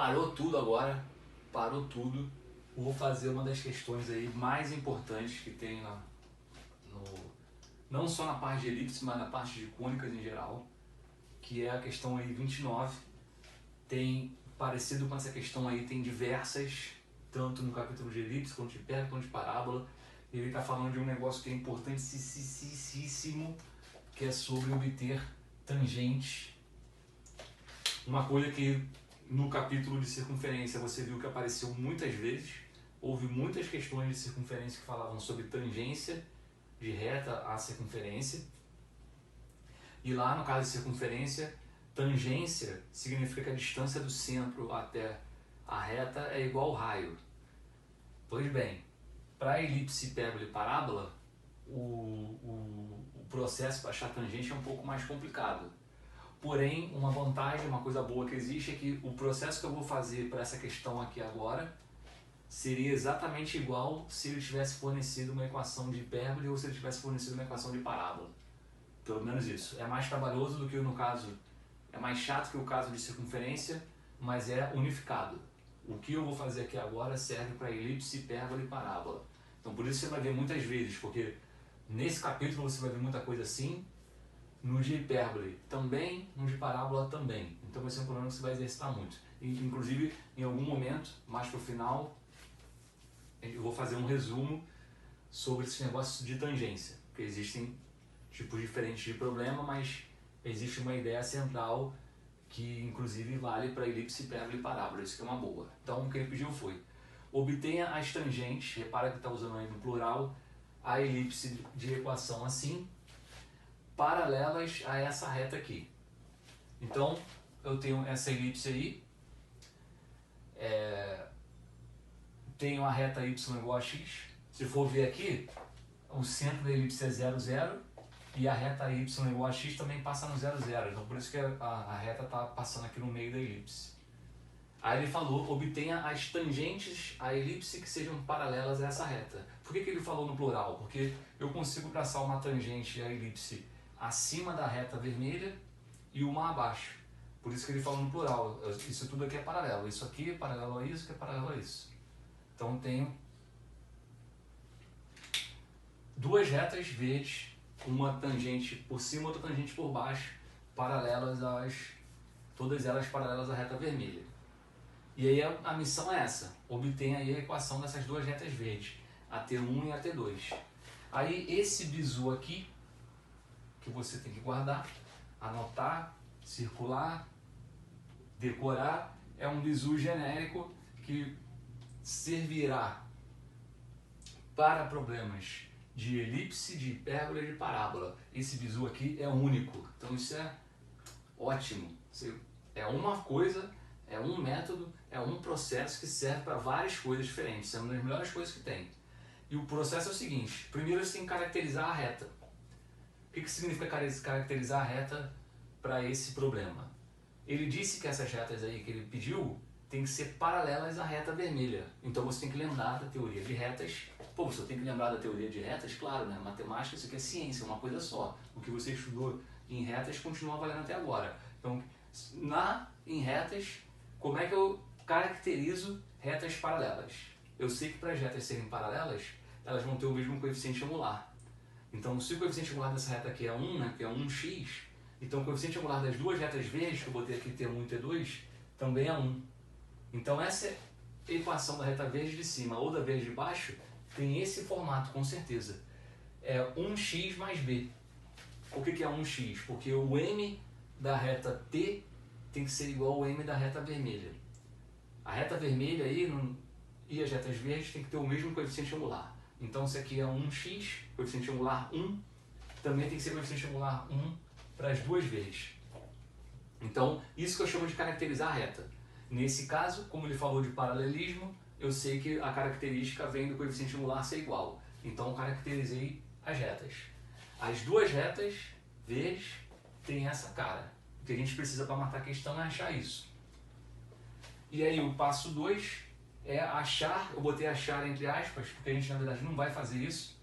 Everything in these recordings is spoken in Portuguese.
Parou tudo agora, parou tudo. Vou fazer uma das questões aí mais importantes que tem não só na parte de elipse, mas na parte de cônicas em geral, que é a questão aí 29. Tem parecido com essa questão aí, tem diversas, tanto no capítulo de elipse, quanto de hipérbole, quanto de parábola. Ele está falando de um negócio que é importantíssimo, que é sobre obter tangentes. Uma coisa que no capítulo de circunferência você viu que apareceu muitas vezes, houve muitas questões de circunferência que falavam sobre tangência de reta à circunferência. E lá no caso de circunferência, tangência significa que a distância do centro até a reta é igual ao raio. Pois bem, para elipse, hipérbole e parábola, o processo para achar tangente é um pouco mais complicado. Porém, uma vantagem, uma coisa boa que existe é que o processo que eu vou fazer para essa questão aqui agora seria exatamente igual se ele tivesse fornecido uma equação de hipérbole ou se ele tivesse fornecido uma equação de parábola. Pelo menos isso. É mais trabalhoso do que no caso, é mais chato que o caso de circunferência, mas é unificado. O que eu vou fazer aqui agora serve para elipse, hipérbole e parábola. Então por isso você vai ver muitas vezes, porque nesse capítulo você vai ver muita coisa assim, no de hipérbole também, no de parábola também. Então vai ser um problema que você vai exercitar muito. E, inclusive, em algum momento, mais para o final, eu vou fazer um resumo sobre esses negócios de tangência, porque existem tipos diferentes de problema, mas existe uma ideia central que inclusive vale para elipse, hipérbole e parábola, isso que é uma boa. Então o que ele pediu foi: obtenha as tangentes, repara que está usando aí no plural, a elipse de equação assim, paralelas a essa reta aqui. Então eu tenho essa elipse aí, tenho a reta y igual a x. Se for ver aqui, o centro da elipse é 0, 0, e a reta y igual a x também passa no 0, 0. Então por isso que a reta está passando aqui no meio da elipse. Aí ele falou: obtenha as tangentes à elipse que sejam paralelas a essa reta. Por que ele falou no plural? Porque eu consigo traçar uma tangente à elipse acima da reta vermelha e uma abaixo. Por isso que ele falou no plural. Isso tudo aqui é paralelo. Isso aqui é paralelo a isso, que é paralelo a isso. Então tenho duas retas verdes, uma tangente por cima e outra tangente por baixo, paralelas todas elas paralelas à reta vermelha. E aí a missão é essa: obtenha aí a equação dessas duas retas verdes, a T1 e a T2. Aí esse bizu aqui, que você tem que guardar, anotar, circular, decorar, é um bizu genérico que servirá para problemas de elipse, de hipérbole e de parábola. Esse bizu aqui é único, então isso é ótimo. É uma coisa, é um método, é um processo que serve para várias coisas diferentes. É uma das melhores coisas que tem. E o processo é o seguinte: primeiro você tem que caracterizar a reta. O que significa caracterizar a reta para esse problema? Ele disse que essas retas aí que ele pediu tem que ser paralelas à reta vermelha. Então você tem que lembrar da teoria de retas. Pô, você tem que lembrar da teoria de retas? Claro, né? Matemática, isso aqui é ciência, é uma coisa só. O que você estudou em retas continua valendo até agora. Então, em retas, como é que eu caracterizo retas paralelas? Eu sei que para as retas serem paralelas, elas vão ter o mesmo coeficiente angular. Então, se o coeficiente angular dessa reta aqui é 1, né, que é 1x, então o coeficiente angular das duas retas verdes, que eu botei aqui T1 e T2, também é 1. Então essa equação da reta verde de cima ou da verde de baixo tem esse formato, com certeza. É 1x mais b. Por que é 1x? Porque o m da reta T tem que ser igual ao m da reta vermelha. A reta vermelha aí e as retas verdes tem que ter o mesmo coeficiente angular. Então se aqui é 1x, coeficiente angular 1, também tem que ser coeficiente angular 1 para as duas vezes. Então, isso que eu chamo de caracterizar a reta. Nesse caso, como ele falou de paralelismo, eu sei que a característica vem do coeficiente angular ser igual. Então, eu caracterizei as retas. As duas retas verdes têm essa cara. O que a gente precisa para matar a questão é achar isso. E aí, o passo 2 é achar, eu botei achar entre aspas, porque a gente na verdade não vai fazer isso.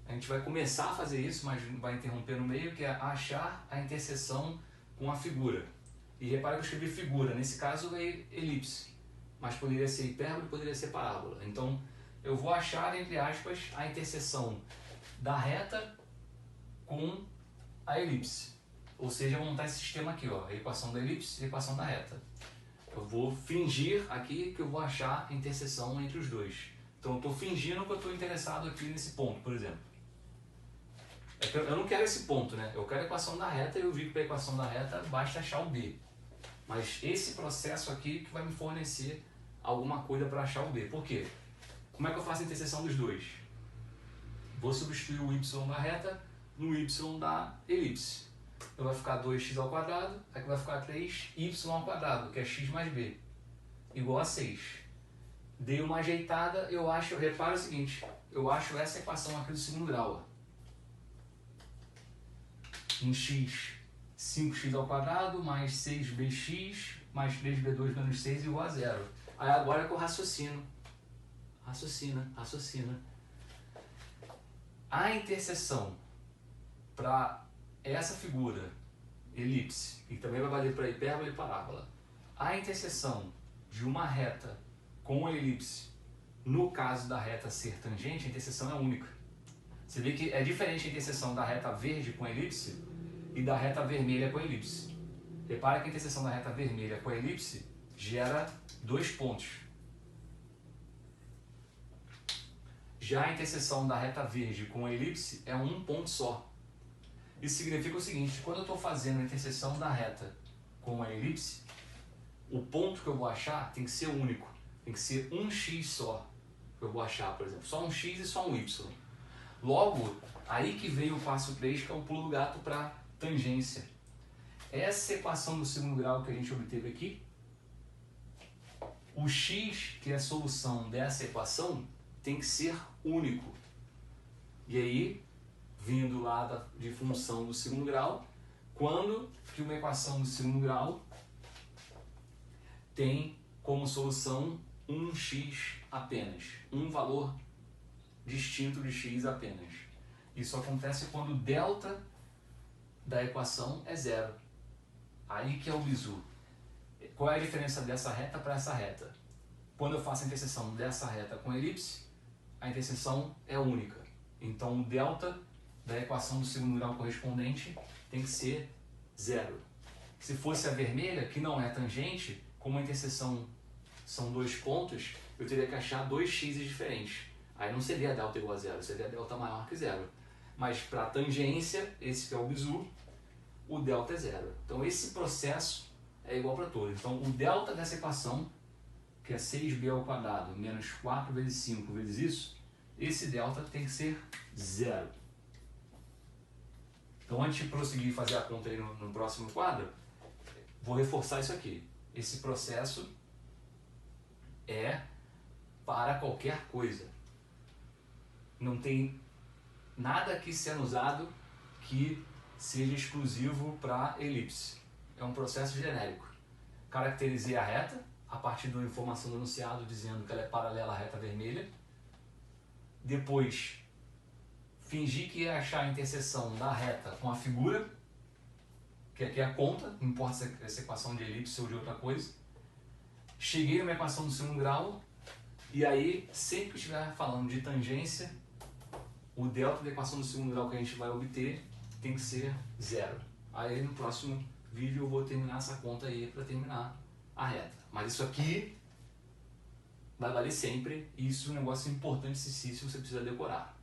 A gente vai começar a fazer isso, mas vai interromper no meio, que é achar a interseção com a figura. E repara que eu escrevi figura, nesse caso é elipse. mas poderia ser hipérbole, poderia ser parábola. Então, eu vou achar, entre aspas, a interseção da reta com a elipse. Ou seja, eu vou montar esse sistema aqui, ó, a equação da elipse e a equação da reta. Eu vou fingir aqui que eu vou achar a interseção entre os dois. Então, eu estou fingindo que eu estou interessado aqui nesse ponto, por exemplo. Eu não quero esse ponto, né? Eu quero a equação da reta e eu vi que para a equação da reta basta achar o B. Mas esse processo aqui que vai me fornecer alguma coisa para achar o B. Por quê? Como é que eu faço a interseção dos dois? Vou substituir o y da reta no y da elipse. Então vai ficar 2x ao quadrado, aqui vai ficar 3y ao quadrado, que é x mais b, igual a 6. Dei uma ajeitada, eu acho, repara o seguinte, eu acho essa equação aqui do segundo grau. Em x, 5x ao quadrado, mais 6bx, mais 3b2 menos 6 igual a 0. Aí agora é que eu raciocino. Raciocina. A interseção para essa figura, elipse, e também vai valer para hipérbole e parábola, a interseção de uma reta com a elipse, no caso da reta ser tangente, a interseção é única. Você vê que é diferente a interseção da reta verde com a elipse e da reta vermelha com a elipse. Repara que a interseção da reta vermelha com a elipse gera 2 pontos. Já a interseção da reta verde com a elipse é um ponto só. Isso significa o seguinte, quando eu estou fazendo a interseção da reta com a elipse, o ponto que eu vou achar tem que ser único. Tem que ser um x só que eu vou achar, por exemplo. Só um x e só um y. Logo, aí que veio o passo 3, que é o pulo do gato para tangência. Essa equação do segundo grau que a gente obteve aqui, o x, que é a solução dessa equação, tem que ser único. E aí, vindo lá de função do segundo grau, quando que uma equação do segundo grau tem como solução um x apenas, um valor distinto de x apenas. Isso acontece quando o delta da equação é zero. Aí que é o bizu. Qual é a diferença dessa reta para essa reta? Quando eu faço a interseção dessa reta com a elipse, a interseção é única. Então o delta da equação do segundo grau correspondente tem que ser zero. Se fosse a vermelha, que não é tangente, como a interseção são 2 pontos, eu teria que achar 2 x diferentes. Aí não seria delta igual a zero, seria delta maior que zero. Mas para tangência, esse que é o bizu, o delta é zero. Então esse processo é igual para todos. Então o delta dessa equação, que é 6b ao quadrado menos 4 vezes 5 vezes isso, esse delta tem que ser zero. Então antes de prosseguir e fazer a conta aí no próximo quadro, vou reforçar isso aqui. Esse processo é para qualquer coisa. Não tem nada aqui sendo usado que seja exclusivo para elipse. É um processo genérico. Caracterizei a reta a partir da informação do enunciado dizendo que ela é paralela à reta vermelha. Depois, fingi que ia achar a interseção da reta com a figura, que aqui é a conta, não importa se essa equação de elipse ou de outra coisa. Cheguei numa equação do segundo grau, e aí, sempre que eu estiver falando de tangência, o delta da equação do segundo grau que a gente vai obter tem que ser zero. Aí no próximo vídeo eu vou terminar essa conta aí para terminar a reta. Mas isso aqui vai valer sempre, e isso é um negócio importante, esse você precisa decorar.